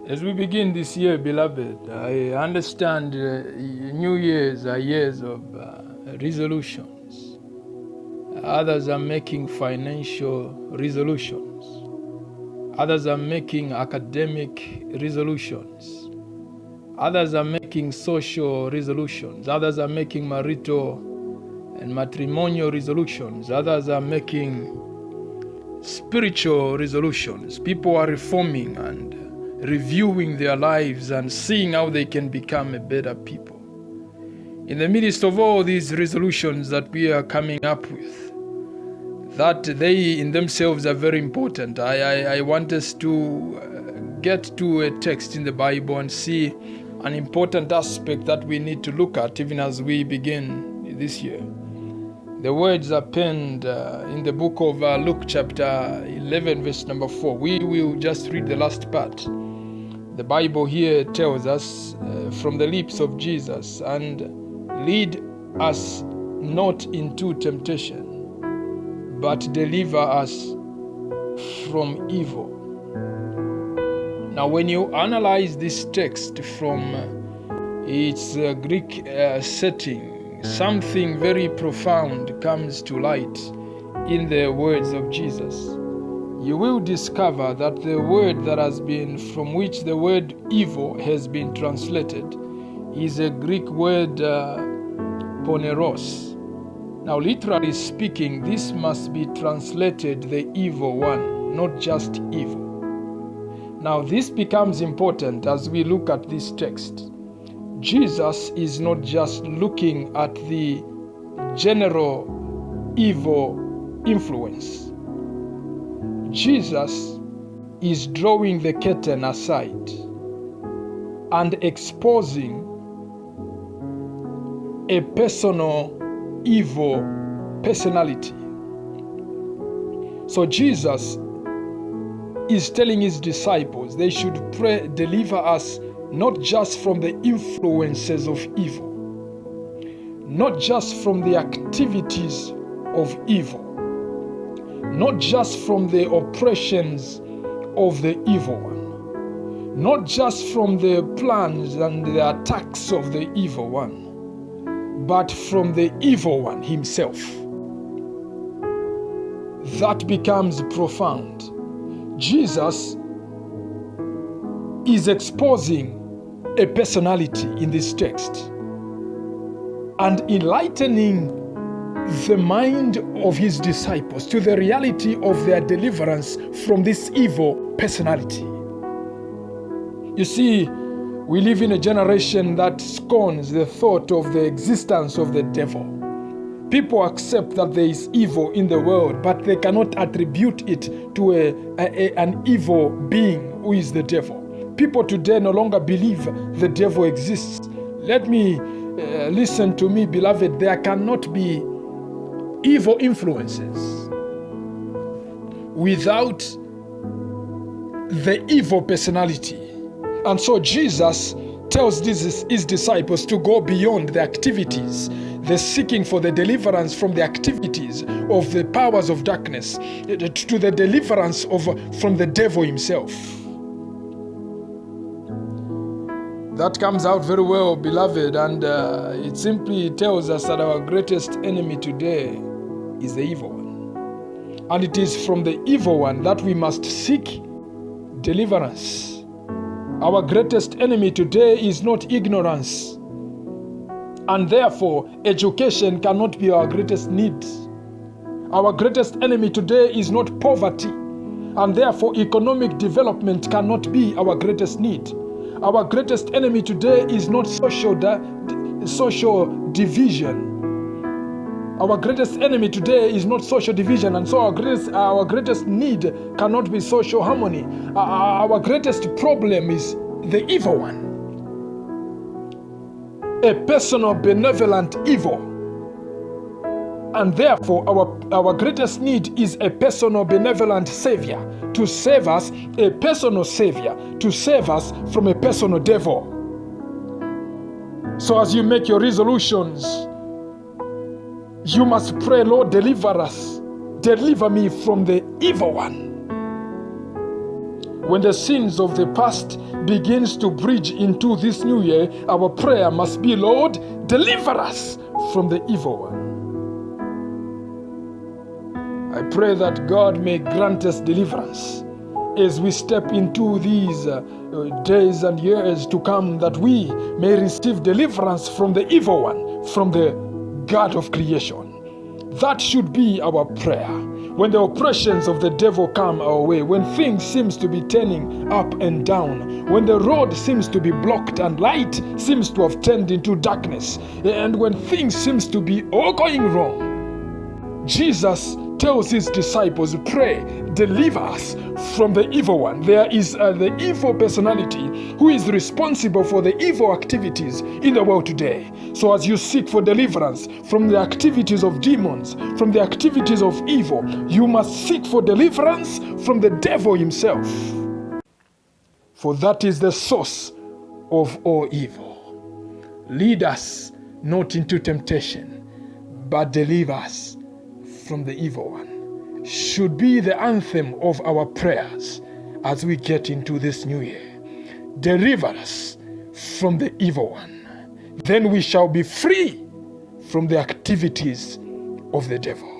As we begin this year, beloved, I understand New Year's are years of resolutions. Others are making financial resolutions. Others are making academic resolutions. Others are making social resolutions. Others are making marital and matrimonial resolutions. Others are making spiritual resolutions. People are reforming and reviewing their lives and seeing how they can become a better people. In the midst of all these resolutions that we are coming up with, that they in themselves are very important, I want us to get to a text in the Bible and see an important aspect that we need to look at even as we begin this year. The words are penned in the book of Luke chapter 11 verse number 4. We will just read the last part. The Bible here tells us from the lips of Jesus, and lead us not into temptation, but deliver us from evil. Now when you analyze this text from its Greek setting, something very profound comes to light in the words of Jesus. You will discover that the word that has been, from which the word evil has been translated, is a Greek word poneros. Now literally speaking, this must be translated the evil one, not just evil. Now this becomes important as we look at this text. Jesus is not just looking at the general evil influence. Jesus is drawing the curtain aside and exposing a personal evil personality. So Jesus is telling his disciples they should pray, deliver us not just from the influences of evil, not just from the activities of evil, not just from the oppressions of the evil one, not just from the plans and the attacks of the evil one, but from the evil one himself. That becomes profound. Jesus is exposing a personality in this text and enlightening the mind of his disciples to the reality of their deliverance from this evil personality. You see, we live in a generation that scorns the thought of the existence of the devil. People accept that there is evil in the world, but they cannot attribute it to an evil being who is the devil. People today no longer believe the devil exists. Let me listen to me, beloved. There cannot be evil influences without the evil personality. And so Jesus tells his disciples to go beyond the activities, the seeking for the deliverance from the activities of the powers of darkness, to the deliverance from the devil himself. That comes out very well, beloved, and it simply tells us that our greatest enemy today is the evil one. And it is from the evil one that we must seek deliverance. Our greatest enemy today is not ignorance, and therefore education cannot be our greatest need. Our greatest enemy today is not poverty, and therefore economic development cannot be our greatest need. Our greatest enemy today is not social division. Our greatest enemy today is not social division, and so our greatest need cannot be social harmony. Our greatest problem is the evil one. A personal benevolent evil. And therefore our greatest need is a personal benevolent savior to save us, a personal savior to save us from a personal devil. So as you make your resolutions, you must pray, Lord, deliver us. Deliver me from the evil one. when the sins of the past begins to bridge into this new year, our prayer must be, Lord, deliver us from the evil one. I pray that God may grant us deliverance as we step into these days and years to come, that we may receive deliverance from the evil one, from the God of creation. That should be our prayer. When the oppressions of the devil come our way, when things seems to be turning up and down, when the road seems to be blocked and light seems to have turned into darkness, and when things seems to be all going wrong, Jesus tells his disciples, pray, deliver us from the evil one. There is the evil personality who is responsible for the evil activities in the world today. So as you seek for deliverance from the activities of demons, from the activities of evil, you must seek for deliverance from the devil himself. For that is the source of all evil. Lead us not into temptation, but deliver us from the evil one, should be the anthem of our prayers as we get into this new year. Deliver us from the evil one. Then we shall be free from the activities of the devil.